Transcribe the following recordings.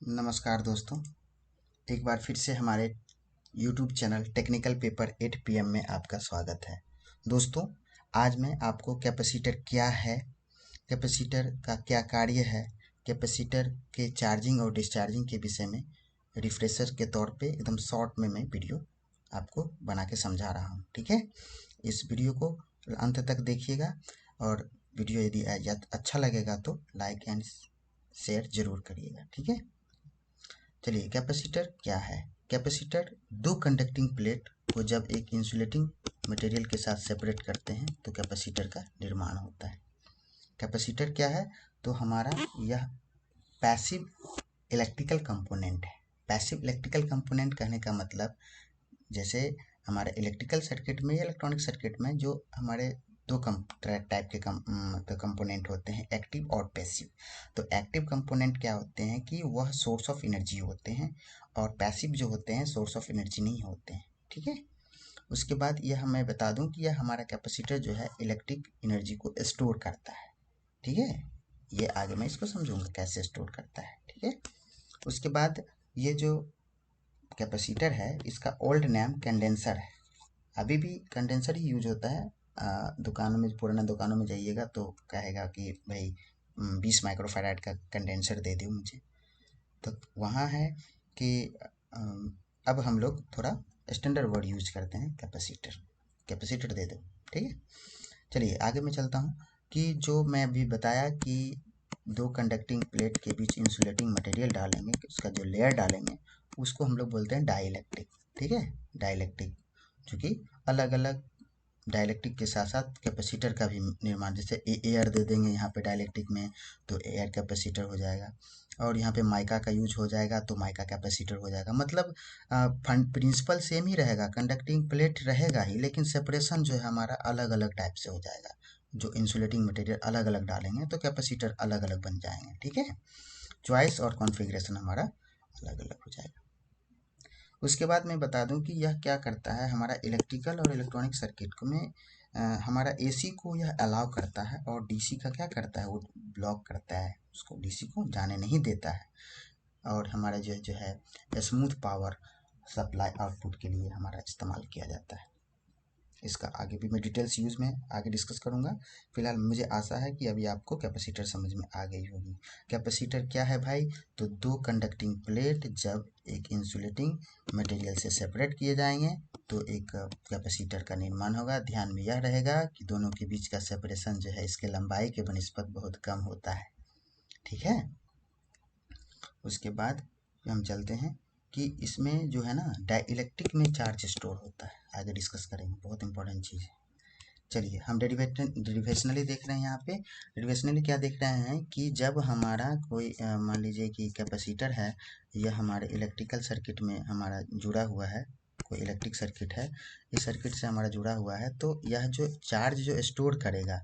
नमस्कार दोस्तों, एक बार फिर से हमारे YouTube channel technical paper 8 PM में आपका स्वागत है। दोस्तों, आज मैं आपको कैपेसिटर क्या है, कैपेसिटर का क्या कार्य है, कैपेसिटर के चार्जिंग और डिस्चार्जिंग के विषय में रिफ्रेशर के तौर पे एकदम शॉर्ट में मैं वीडियो आपको बना के समझा रहा हूँ। ठीक है, इस वीडियो को अंत तक देखिएगा और वीडियो यदि अच्छा लगेगा तो लाइक एंड शेयर जरूर करिएगा। ठीक है, चलिए कैपेसिटर क्या है। कैपेसिटर दो कंडक्टिंग प्लेट को जब एक इंसुलेटिंग मटेरियल के साथ सेपरेट करते हैं तो कैपेसिटर का निर्माण होता है। कैपेसिटर क्या है, तो हमारा यह पैसिव इलेक्ट्रिकल कंपोनेंट है। पैसिव इलेक्ट्रिकल कंपोनेंट कहने का मतलब, जैसे हमारे इलेक्ट्रिकल सर्किट में या इलेक्ट्रॉनिक सर्किट में जो हमारे दो टाइप के कंपोनेंट होते हैं, एक्टिव और पैसिव। तो एक्टिव कंपोनेंट क्या होते हैं कि वह सोर्स ऑफ एनर्जी होते हैं और पैसिव जो होते हैं सोर्स ऑफ एनर्जी नहीं होते हैं। ठीक है, उसके बाद यह मैं बता दूं कि यह हमारा कैपेसिटर जो है इलेक्ट्रिक एनर्जी को स्टोर करता है। ठीक है, ये आगे मैं इसको समझूंगा कैसे स्टोर करता है। ठीक है, उसके बाद ये जो कैपेसिटर है इसका ओल्ड नेम कंडेंसर है। अभी भी कंडेंसर ही यूज होता है। दुकानों में, पुराना दुकानों में जाइएगा तो कहेगा कि भाई 20 माइक्रोफैराड का कंडेंसर दे दो मुझे। तो वहाँ है कि अब हम लोग थोड़ा स्टैंडर्ड वर्ड यूज करते हैं, कैपेसिटर। कैपेसिटर दे दो। ठीक है, चलिए आगे मैं चलता हूँ कि जो मैं अभी बताया कि दो कंडक्टिंग प्लेट के बीच इंसुलेटिंग मटेरियल डालेंगे, उसका जो लेयर डालेंगे उसको हम लोग बोलते हैं डाइलेक्ट्रिक। ठीक है, डाइलेक्ट्रिक, जो कि अलग अलग डाइलेक्ट्रिक के साथ साथ कैपेसिटर का भी निर्माण, जैसे एयर दे देंगे यहाँ पे डाइलेक्ट्रिक में तो एयर कैपेसिटर हो जाएगा, और यहाँ पे माइका का यूज हो जाएगा तो माइका कैपेसिटर हो जाएगा। मतलब प्रिंसिपल सेम ही रहेगा, कंडक्टिंग प्लेट रहेगा ही, लेकिन सेपरेशन जो है हमारा अलग अलग टाइप से हो जाएगा। जो इंसुलेटिंग मटेरियल अलग अलग डालेंगे तो कैपेसिटर अलग अलग बन जाएंगे। ठीक है, चॉइस और कॉन्फ़िगरेशन हमारा अलग अलग हो जाएगा। उसके बाद मैं बता दूं कि यह क्या करता है, हमारा इलेक्ट्रिकल और इलेक्ट्रॉनिक सर्किट में हमारा एसी को यह अलाउ करता है और डीसी का क्या करता है, वो ब्लॉक करता है, उसको डीसी को जाने नहीं देता है। और हमारा जो है स्मूथ पावर सप्लाई आउटपुट के लिए हमारा इस्तेमाल किया जाता है। इसका आगे भी मैं डिटेल्स यूज़ में आगे डिस्कस करूंगा। फिलहाल मुझे आशा है कि अभी आपको कैपेसिटर समझ में आ गई होगी। कैपेसिटर क्या है भाई, तो दो कंडक्टिंग प्लेट जब एक इंसुलेटिंग मटेरियल से सेपरेट किए जाएंगे तो एक कैपेसिटर का निर्माण होगा। ध्यान में यह रहेगा कि दोनों के बीच का सेपरेशन जो है इसके लंबाई के बनिस्पत बहुत कम होता है। ठीक है, उसके बाद हम चलते हैं कि इसमें जो है ना डाइलेक्ट्रिक में चार्ज स्टोर होता है, आगे डिस्कस करेंगे, बहुत इंपॉर्टेंट चीज़ है। चलिए हम डेरिवेशनली देख रहे हैं। यहाँ पे डेरिवेशनली क्या देख रहे हैं कि जब हमारा कोई मान लीजिए कि कैपेसिटर है, यह हमारे इलेक्ट्रिकल सर्किट में हमारा जुड़ा हुआ है, कोई इलेक्ट्रिक सर्किट है, इस सर्किट से हमारा जुड़ा हुआ है, तो यह जो चार्ज जो स्टोर करेगा,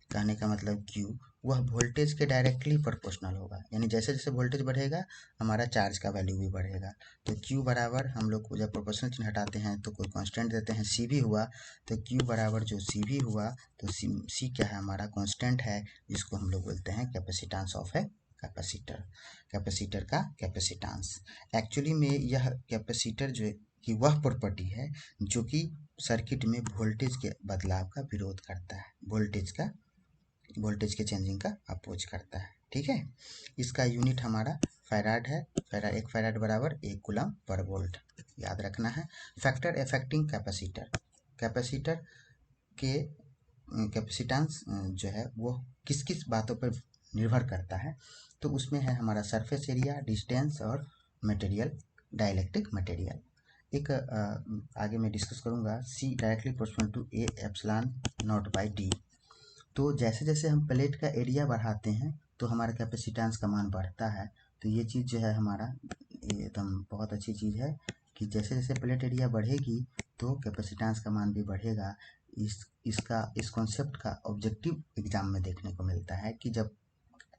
कहने का मतलब Q, वह वोल्टेज के डायरेक्टली प्रोपोर्शनल होगा। यानी जैसे जैसे वोल्टेज बढ़ेगा हमारा चार्ज का वैल्यू भी बढ़ेगा। तो Q बराबर, हम लोग को जब प्रोपोर्शनल चिन्ह हटाते हैं तो कोई कांस्टेंट देते हैं, C भी हुआ, तो Q बराबर जो C भी हुआ, तो C क्या है, हमारा कांस्टेंट है, जिसको हम लोग बोलते हैं capacitance of a capacitor. Capacitor का कैपेसिटेंस, एक्चुअली में यह कैपेसिटर जो की वह प्रॉपर्टी है जो कि सर्किट में वोल्टेज के बदलाव का विरोध करता है, वोल्टेज के चेंजिंग का अपोज करता है। ठीक है, इसका यूनिट हमारा फैराड है। एक फैराड बराबर 1 कूलम पर वोल्ट, याद रखना है। फैक्टर अफेक्टिंग कैपेसिटर, कैपेसिटर के कैपेसिटेंस जो है वो किस किस बातों पर निर्भर करता है, तो उसमें है हमारा सरफेस एरिया, डिस्टेंस और मटेरियल, डाइलेक्ट्रिक मटेरियल। एक आगे मैं डिस्कस करूंगा, C directly proportional to A epsilon naught by D. तो जैसे जैसे हम प्लेट का एरिया बढ़ाते हैं तो हमारा कैपेसिटेंस का मान बढ़ता है। तो ये चीज़ जो है हमारा एकदम बहुत अच्छी चीज़ है कि जैसे जैसे प्लेट एरिया बढ़ेगी तो कैपेसिटेंस का मान भी बढ़ेगा। इस कॉन्सेप्ट का ऑब्जेक्टिव एग्जाम में देखने को मिलता है कि जब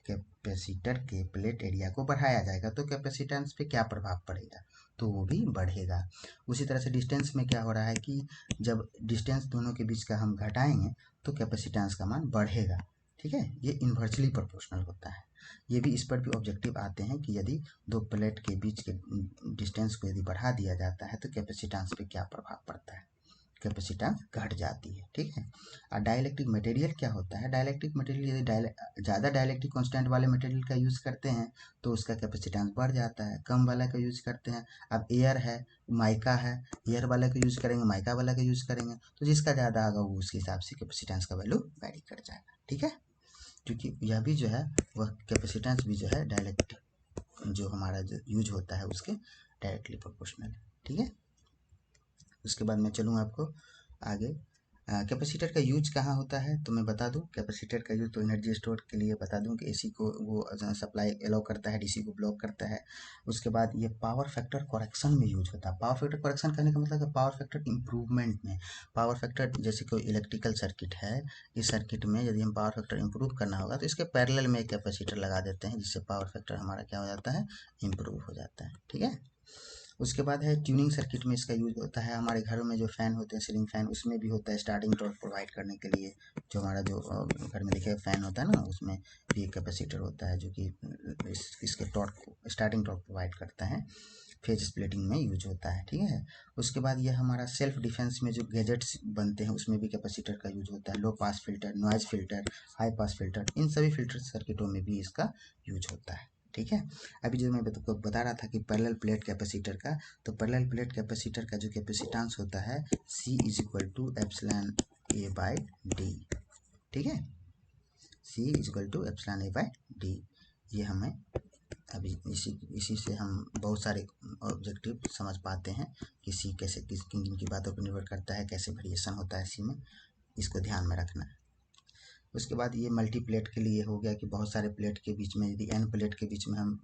कैपेसिटर के प्लेट एरिया को बढ़ाया जाएगा तो कैपेसिटेंस पे क्या प्रभाव पड़ेगा, तो वो भी बढ़ेगा। उसी तरह से डिस्टेंस में क्या हो रहा है कि जब डिस्टेंस दोनों के बीच का हम घटाएंगे तो कैपेसिटेंस का मान बढ़ेगा। ठीक है, ये इन्वर्सली प्रोपोर्शनल होता है। ये भी, इस पर भी ऑब्जेक्टिव आते हैं कि यदि दो प्लेट के बीच के डिस्टेंस को यदि बढ़ा दिया जाता है तो कैपेसिटेंस पे क्या प्रभाव पड़ता है, कैपेसिटेंस घट जाती है। ठीक है, और डाइलेक्ट्रिक मटेरियल क्या होता है, डाइलेक्ट्रिक मटेरियल यदि ज़्यादा डाइलेक्ट्रिक कांस्टेंट वाले मटेरियल का यूज़ करते हैं तो उसका कैपेसिटेंस बढ़ जाता है, कम वाला का यूज़ करते हैं, अब एयर है, माइका है, एयर वाला का यूज़ करेंगे, माइका वाला का यूज़ करेंगे, तो जिसका ज़्यादा आगा वो उसके हिसाब से कैपेसिटेंस का वैल्यू वैरी कर जाएगा। ठीक है, क्योंकि यह भी जो है वह कैपेसिटेंस भी जो है डायरेक्ट जो हमारा जो यूज होता है उसके डायरेक्टली प्रोपोर्शनल है। ठीक है, उसके बाद मैं चलूँ आपको आगे। कैपेसिटर का यूज कहाँ होता है तो मैं बता दूं, कैपेसिटर का यूज तो एनर्जी स्टोर के लिए बता दूं कि एसी को वो सप्लाई अलाउ करता है, डीसी को ब्लॉक करता है। उसके बाद ये पावर फैक्टर करेक्शन में यूज होता है। पावर फैक्टर करेक्शन करने का मतलब है पावर फैक्टर इम्प्रूवमेंट में। पावर फैक्टर जैसे कोई इलेक्ट्रिकल सर्किट है, इस सर्किट में यदि हम पावर फैक्टर इम्प्रूव करना होगा तो इसके पैरेलल में एक कैपेसिटर लगा देते हैं, जिससे पावर फैक्टर हमारा क्या हो जाता है, इम्प्रूव हो जाता है। ठीक है, उसके बाद है ट्यूनिंग सर्किट में इसका यूज होता है। हमारे घरों में जो फैन होते हैं, सीलिंग फैन, उसमें भी होता है स्टार्टिंग टॉर्क प्रोवाइड करने के लिए। जो हमारा जो घर में देखिए फैन होता है ना, उसमें भी एक कैपेसिटर होता है जो कि इसके टॉर्क को स्टार्टिंग टॉर्क प्रोवाइड करता है, फेज स्प्लिटिंग में यूज होता है। ठीक है, उसके बाद ये हमारा सेल्फ डिफेंस में जो गैजेट्स बनते हैं उसमें भी कैपेसिटर का यूज होता है। Low pass filter, noise filter, high pass filter, इन सभी फिल्टर सर्किटों में भी इसका यूज होता है। ठीक है, अभी जो मैं बता रहा था कि पैरेलल प्लेट कैपेसिटर का, तो पैरेलल प्लेट कैपेसिटर का जो कैपेसिटेंस होता है C is equal to epsilon A by D. ठीक है, C is equal to epsilon A by D. ये हमें अभी इसी से हम बहुत सारे ऑब्जेक्टिव समझ पाते हैं कि सी कैसे किन किन की बातों पर निर्भर करता है, कैसे वेरिएशन होता है सी में, इसको ध्यान में रखना है। उसके बाद ये मल्टी प्लेट के लिए हो गया कि बहुत सारे प्लेट के बीच में यदि एन प्लेट के बीच में हम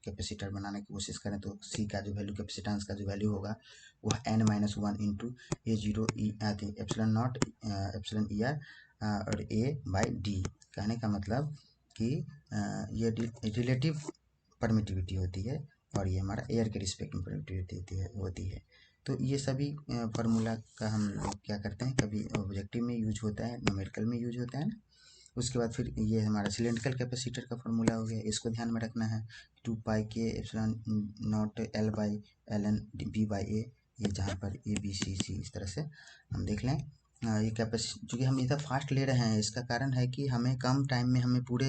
कैपेसिटर बनाने की कोशिश करें तो सी का जो वैल्यू, कैपेसिटेंस का जो वैल्यू होगा वह n-1 into A0 epsilon not epsilon E R और A बाई डी। कहने का मतलब कि ये रिलेटिव परमिटिविटी होती है और ये हमारा एयर के रिस्पेक्ट में परमिटिविटी होती है। तो ये सभी फार्मूला का हम लोग क्या करते हैं, कभी ऑब्जेक्टिव में यूज होता है, न्यूमेरिकल में यूज होता है ना। उसके बाद फिर ये हमारा सिलेंड्रिकल कैपेसिटर का फार्मूला हो गया, इसको ध्यान में रखना है, 2πk epsilon not L by ln B by A। ये जहाँ पर ABC इस तरह से हम देख लें। ये कैपेसिटी चूँकि हम इधर फास्ट ले रहे हैं, इसका कारण है कि हमें कम टाइम में हमें पूरे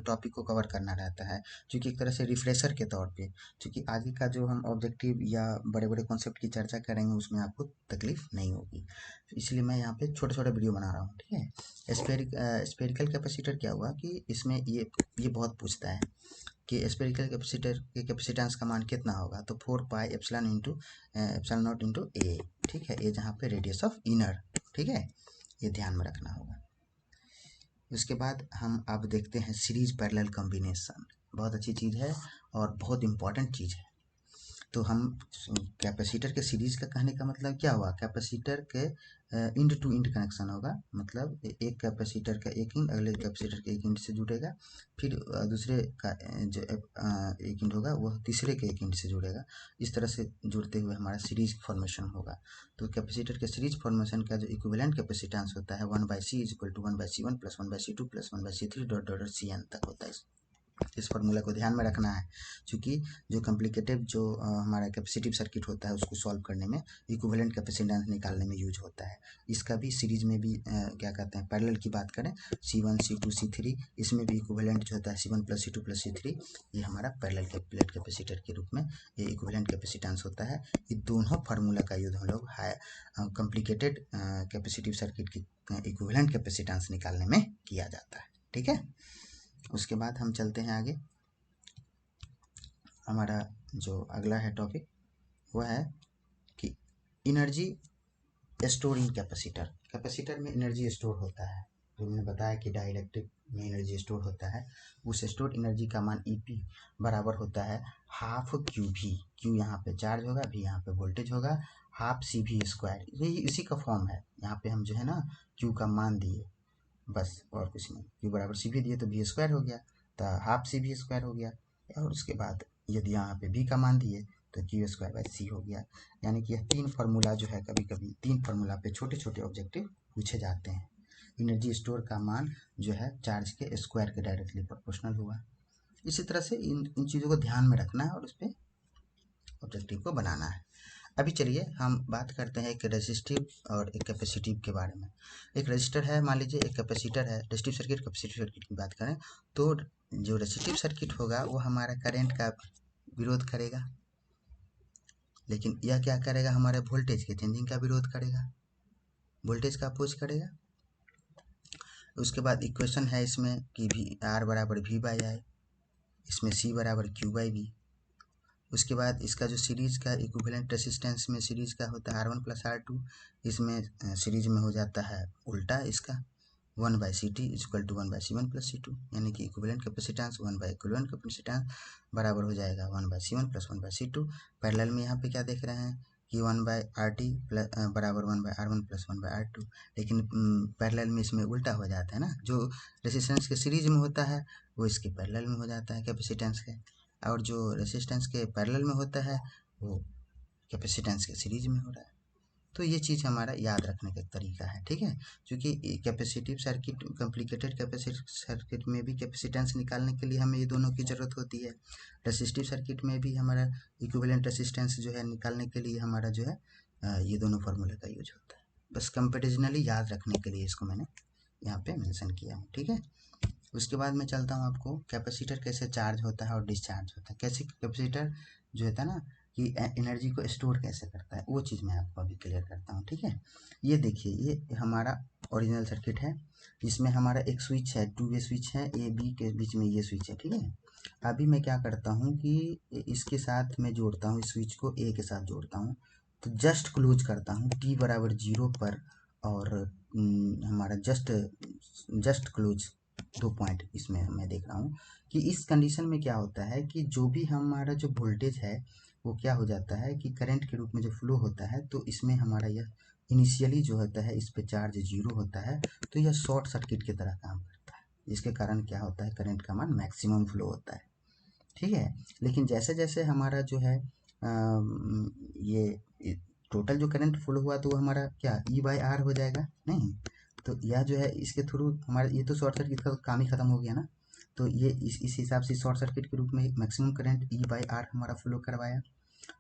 टॉपिक को कवर करना रहता है, क्योंकि एक तरह से रिफ्रेशर के तौर पे, क्योंकि आगे का जो हम ऑब्जेक्टिव या बड़े बड़े कॉन्सेप्ट की चर्चा करेंगे उसमें आपको तकलीफ नहीं होगी, इसलिए मैं यहाँ पे छोटे छोटे वीडियो बना रहा हूँ। ठीक है, स्पेरिकल कैपेसिटर क्या हुआ कि इसमें ये बहुत पूछता है कि स्पेरिकल कैपेसिटर के कैपेसिटेंस का मान कितना होगा, तो 4π epsilon into epsilon naught into A. ठीक है, ये जहाँ पे रेडियस ऑफ इनर, ठीक है, ये ध्यान में रखना होगा। उसके बाद हम अब देखते हैं सीरीज पैरेलल कॉम्बिनेशन। बहुत अच्छी चीज़ है और बहुत इंपॉर्टेंट चीज़ है। तो हम कैपेसिटर के सीरीज का कहने का मतलब क्या हुआ, कैपेसिटर के इंड टू इंड कनेक्शन होगा, मतलब एक कैपेसिटर का एक इंड अगले कैपेसिटर के एक इंड से जुड़ेगा, फिर दूसरे का जो एक इंड होगा वह तीसरे के एक इंड से जुड़ेगा, इस तरह से जुड़ते हुए हमारा सीरीज फॉर्मेशन होगा। तो कैपेसिटर के सीरीज फॉर्मेशन का जो इक्विवेलेंट कैपेसिटेंस होता है 1/c is equal to 1/c1 plus 1/c2 plus 1/c3 dot dot cn तक होता है। इस फार्मूला को ध्यान में रखना है, क्योंकि जो कॉम्प्लिकेटेड जो हमारा कैपेसिटिव सर्किट होता है उसको सॉल्व करने में, इक्विवेलेंट कैपेसिटेंस निकालने में यूज होता है। इसका भी सीरीज में भी क्या कहते हैं, पैरेलल की बात करें C1 C2 C3, इसमें भी इक्विवेलेंट जो होता है C1 plus C2 plus C3, ये हमारा पैरेलल प्लेट कैपेसिटर के रूप में ये इक्विवेलेंट कैपेसिटेंस होता है। ये दोनों फार्मूला का यूज हम लोग कॉम्प्लिकेटेड कैपेसिटिव सर्किट की इक्विवेलेंट कैपेसिटेंस निकालने में किया जाता है। ठीक है, उसके बाद हम चलते हैं आगे। हमारा जो अगला है टॉपिक वह है कि energy store in capacitor. Capacitor में एनर्जी स्टोर होता है, तो मैंने बताया कि डाइलेक्ट्रिक में एनर्जी स्टोर होता है। उस स्टोर एनर्जी का मान EP बराबर होता है हाफ QV। Q यहाँ पे चार्ज होगा, V यहाँ पे वोल्टेज होगा, हाफ CV स्क्वायर, ये इसी का फॉर्म है। यहाँ पे हम जो है ना Q का मान दिए बस, और कुछ नहीं। Q बराबर CV दिए तो V स्क्वायर हो गया, तो हाफ CV स्क्वायर हो गया, और उसके बाद यदि यहाँ पे V का मान दिए तो Q स्क्वायर बाई C हो गया। यानी कि यह तीन फार्मूला जो है, कभी कभी तीन फार्मूला पे छोटे छोटे ऑब्जेक्टिव पूछे जाते हैं। एनर्जी स्टोर का मान जो है चार्ज के स्क्वायर के डायरेक्टली प्रोपोर्शनल होगा। इसी तरह से इन चीज़ों को ध्यान में रखना है और उस पर ऑब्जेक्टिव को बनाना है। अभी चलिए हम बात करते हैं एक रेजिस्टिव और एक कैपेसिटिव के बारे में। एक रेजिस्टर है, मान लीजिए एक कैपेसिटर है। रेजिस्टिव सर्किट कैपेसिटिव सर्किट की बात करें तो जो रेजिस्टिव सर्किट होगा वो हमारा करंट का विरोध करेगा, लेकिन यह क्या करेगा, हमारे वोल्टेज के चेंजिंग का विरोध करेगा, वोल्टेज का अपोज करेगा। उसके बाद इक्वेशन है इसमें कि R बराबर V बाई आई, इसमें C बराबर Q बाई V। उसके बाद इसका जो सीरीज का इक्विवेलेंट रेसिस्टेंस में सीरीज का होता है R1 प्लस R2, इसमें सीरीज में हो जाता है उल्टा इसका 1/CT equal to 1/C1 plus C2, यानी कि इक्विवेलेंट कैपेसिटेंस 1/इक्विवेलेंट कैपेसिटेंस बराबर हो जाएगा 1/C1 प्लस 1/C2। पैरेलल में यहाँ पे क्या देख रहे हैं कि 1/RT प्लस बराबर 1/R1 प्लस 1/R2, लेकिन पैरेलल में इसमें उल्टा हो जाता है ना, जो रेसिस्टेंस के सीरीज में होता है वो इसके पैरेलल में हो जाता है कैपेसिटेंस के, और जो रेसिस्टेंस के पैरेलल में होता है वो कैपेसिटेंस के सीरीज में हो रहा है। तो ये चीज़ हमारा याद रखने का तरीका है, ठीक है। क्योंकि capacitive circuit, complicated capacitive circuit में भी कैपेसिटेंस निकालने के लिए हमें ये दोनों की ज़रूरत होती है। रेसिस्टिव सर्किट में भी हमारा इक्विवेलेंट रेसिस्टेंस जो है निकालने के लिए हमारा जो है ये दोनों फार्मूले का यूज होता है। बस कंपेरिजनली याद रखने के लिए इसको मैंने यहाँ पे मेंशन किया हूँ, ठीक है। उसके बाद मैं चलता हूँ आपको कैपेसिटर कैसे चार्ज होता है और डिस्चार्ज होता है, कैसे कैपेसिटर जो होता है ना कि एनर्जी को स्टोर कैसे करता है, वो चीज़ मैं आपको अभी क्लियर करता हूँ, ठीक है। ये देखिए, ये हमारा ओरिजिनल सर्किट है, इसमें हमारा एक स्विच है, 2 वे स्विच है, ए बी के बीच में ये स्विच है, ठीक है। अभी मैं क्या करता हूँ कि इसके साथ मैं जोड़ता हूँ, इस स्विच को ए के साथ जोड़ता हूँ, तो जस्ट क्लोज करता हूँ t बराबर 0 पर, और हमारा जस्ट क्लोज 2 पॉइंट इसमें मैं देख रहा हूँ कि इस कंडीशन में क्या होता है कि जो भी हमारा जो वोल्टेज है वो क्या हो जाता है कि करंट के रूप में जो फ्लो होता है, तो इसमें हमारा यह इनिशियली जो होता है इस पे चार्ज 0 होता है, तो यह शॉर्ट सर्किट की तरह काम करता है, जिसके कारण क्या होता है करंट का मान मैक्सिमम फ्लो होता है, ठीक है। लेकिन जैसे जैसे हमारा जो है ये टोटल जो करंट फ्लो हुआ तो वो हमारा क्या E/R हो जाएगा, नहीं तो यह जो है इसके थ्रू हमारा ये तो शॉर्ट सर्किट का काम ही खत्म हो गया ना, तो ये इस हिसाब से शॉर्ट सर्किट के रूप में मैक्सिमम करंट E/R हमारा फ्लो करवाया।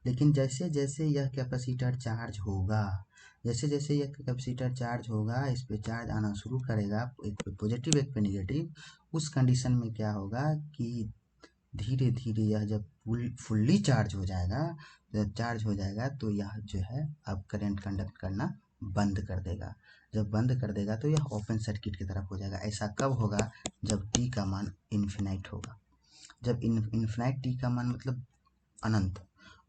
लेकिन जैसे जैसे यह कैपेसिटर चार्ज होगा, जैसे जैसे यह कैपेसिटर चार्ज होगा, इस पे चार्ज आना शुरू करेगा, एक पे पॉजिटिव एक पे निगेटिव, उस कंडीशन में क्या होगा कि धीरे धीरे यह जब फुल्ली चार्ज हो जाएगा, जब चार्ज हो जाएगा तो यह जो है अब करंट कंडक्ट करना बंद कर देगा। जब बंद कर देगा तो यह ओपन सर्किट की तरफ हो जाएगा। ऐसा कब होगा, जब t का मान इन्फिनाइट होगा। जब इन्फिनाइट t का मान मतलब अनंत,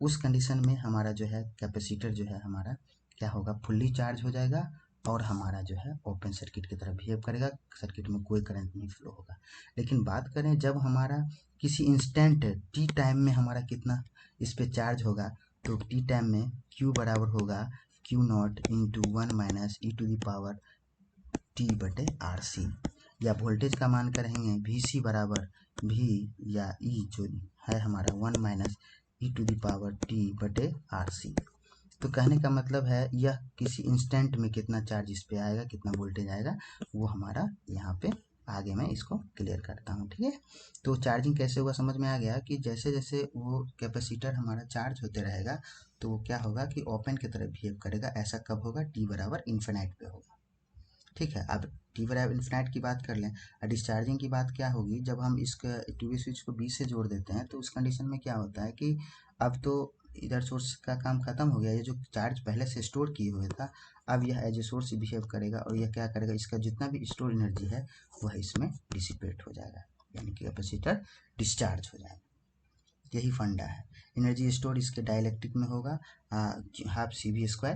उस कंडीशन में हमारा जो है कैपेसिटर जो है हमारा क्या होगा, फुल्ली चार्ज हो जाएगा और हमारा जो है ओपन सर्किट की तरफ बिहेव करेगा, सर्किट में कोई करंट नहीं फ्लो होगा। लेकिन बात करें जब हमारा किसी इंस्टेंट टी टाइम में हमारा कितना इस पे चार्ज होगा, तो टी टाइम में Q बराबर होगा Q0 into 1 minus e⁻ t/RC, या वोल्टेज का मान करेंगे VC बराबर V या E जो है हमारा 1 माइनस e⁻t/RC। तो कहने का मतलब है यह किसी इंस्टेंट में कितना चार्ज इस पे आएगा, कितना वोल्टेज आएगा, वो हमारा यहाँ पे आगे मैं इसको क्लियर करता हूँ, ठीक है। तो चार्जिंग कैसे होगा समझ में आ गया कि जैसे जैसे वो कैपेसिटर हमारा चार्ज होते रहेगा तो वो क्या होगा कि ओपन की तरफ बिहेव करेगा। ऐसा कब होगा, t बराबर इन्फिनाइट पे होगा, ठीक है। अब t बराबर इन्फिनाइट की बात कर लें। डिस्चार्जिंग की बात क्या होगी, जब हम इस टू वे स्विच को B से जोड़ देते हैं तो उस कंडीशन में क्या होता है कि अब तो इधर सोर्स का काम खत्म हो गया, ये जो चार्ज पहले से स्टोर किए हुए था, अब यह एज ए सोर्स बिहेव करेगा और यह क्या करेगा, इसका जितना भी स्टोर एनर्जी है वह इसमें डिसिपेट हो जाएगा, यानी कि कैपेसिटर डिस्चार्ज हो जाएगा। यही फंडा है। एनर्जी स्टोर इसके डाइलेक्ट्रिक में होगा हाफ CV²,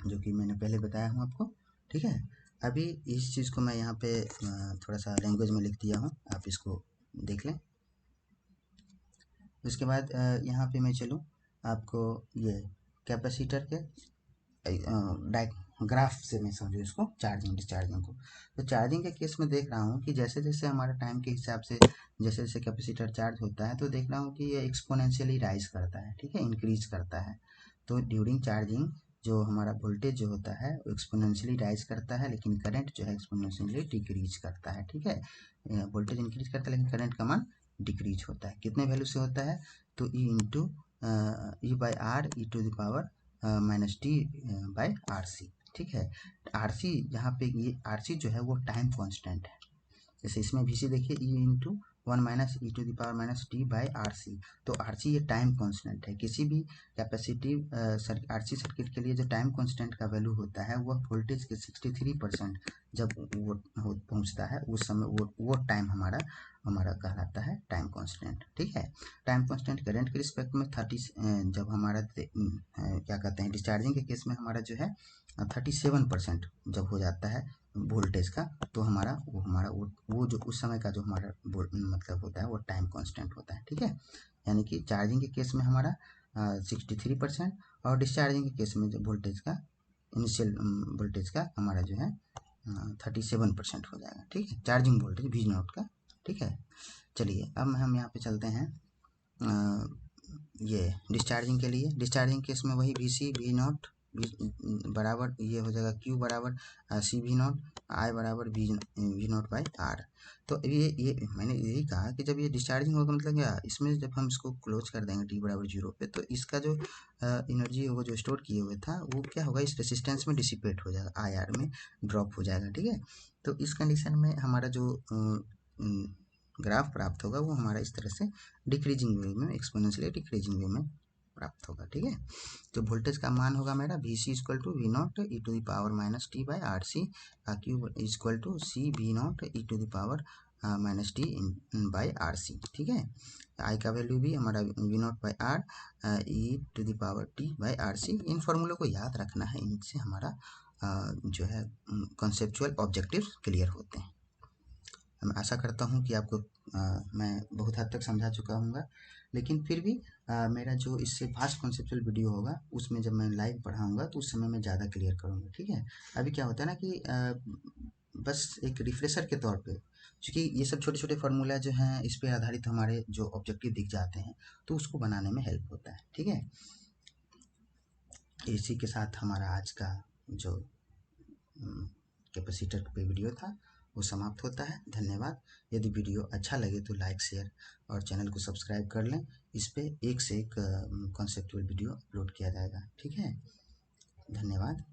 जो कि मैंने पहले बताया हूँ आपको, ठीक है। अभी इस चीज़ को मैं यहाँ पे थोड़ा सा लैंग्वेज में लिख दिया हूँ, आप इसको देख लें। उसके बाद यहाँ पे मैं चलूँ आपको ये कैपेसिटर के ग्राफ से मैं समझूँ इसको, चार्जिंग डिस्चार्जिंग को। तो चार्जिंग के केस में देख रहा हूँ कि जैसे जैसे हमारा टाइम के हिसाब से जैसे जैसे कैपेसिटर चार्ज होता है तो देख रहा हूँ कि ये एक्सपोनेंशियली राइज करता है, ठीक है, इंक्रीज करता है। तो ड्यूरिंग चार्जिंग जो हमारा वोल्टेज जो होता है वो एक्सपोनेंशियली राइज करता है, लेकिन करंट जो है एक्सपोनेंशियली डिक्रीज करता है। ठीक है, वोल्टेज इंक्रीज करता है लेकिन करंट का मान डिक्रीज होता है। कितने वैल्यू से होता है? तो E into E by R E to the power minus T by R C. ठीक है, आर सी यहाँ पे ये आर सी जो है वो टाइम कांस्टेंट है। जैसे इसमें भी सी देखिए E into 1 minus E to the power minus T by R C. तो आर सी ये टाइम कांस्टेंट है। किसी भी कैपेसिटिव आर सी सर्किट के लिए जो टाइम कांस्टेंट का वैल्यू होता है वह वोल्टेज के 63% जब वो पहुंचता है उस समय वो टाइम हमारा कहलाता है टाइम कांस्टेंट। ठीक है, टाइम कांस्टेंट करंट के रिस्पेक्ट में 30 जब हमारा क्या कहते हैं डिस्चार्जिंग के केस में हमारा जो है 37% जब हो जाता है वोल्टेज का, तो हमारा वो जो उस समय का जो हमारा मतलब होता है वो टाइम कांस्टेंट होता है। ठीक है, यानी कि चार्जिंग के केस में हमारा 63% और डिस्चार्जिंग के केस में जो वोल्टेज का इनिशियल वोल्टेज का हमारा जो है 37% हो जाएगा। ठीक है, चार्जिंग वोल्टेज वी नॉट का। ठीक है, चलिए अब हम यहाँ पे चलते हैं ये डिस्चार्जिंग के लिए। डिस्चार्जिंग केस में वही वी सी वी नॉट बराबर ये हो जाएगा क्यू बराबर सी वी नॉट, आई बराबर वी नॉट बाई आर। तो ये मैंने यही कहा कि जब ये डिस्चार्जिंग होगा मतलब क्या, इसमें जब हम इसको क्लोज कर देंगे टी बराबर 0 पे, तो इसका जो एनर्जी वो जो स्टोर किए हुए था वो क्या होगा, इस रेसिस्टेंस में डिसिपेट हो जाएगा, आई आर में ड्रॉप हो जाएगा। ठीक है, तो इस कंडीशन में हमारा जो ग्राफ प्राप्त होगा वो हमारा इस तरह से डिक्रीजिंग वे में, एक्सपोनेंशियली डिक्रीजिंग वे में प्राप्त होगा। ठीक है, तो वोल्टेज का मान होगा मेरा V C equal to V naught E to the power minus T by R C, Q equal to C V naught E to the power minus T by R C. ठीक है, I का value भी हमारा V naught by R E to the power T by R C. इन फॉर्मूलों को याद रखना है, इनसे हमारा जो है कॉन्सेप्चुअल ऑब्जेक्टिव्स क्लियर होते हैं। मैं आशा करता हूँ कि आपको मैं बहुत हद तक समझा चुका हूँगा, लेकिन फिर भी मेरा जो इससे फास्ट कॉन्सेप्चुअल वीडियो होगा उसमें जब मैं लाइव पढ़ाऊँगा तो उस समय मैं ज़्यादा क्लियर करूँगा। ठीक है, अभी क्या होता है ना कि बस एक रिफ्रेशर के तौर पे, क्योंकि ये सब छोटे छोटे फार्मूला जो हैं इस पे आधारित हमारे जो ऑब्जेक्टिव दिख जाते हैं तो उसको बनाने में हेल्प होता है। ठीक है, इसी के साथ हमारा आज का जो कैपेसिटर पे वीडियो था वो समाप्त होता है। धन्यवाद। यदि वीडियो अच्छा लगे तो लाइक शेयर और चैनल को सब्सक्राइब कर लें। इस पे एक से एक कॉन्सेप्चुअल वीडियो अपलोड किया जाएगा। ठीक है, धन्यवाद।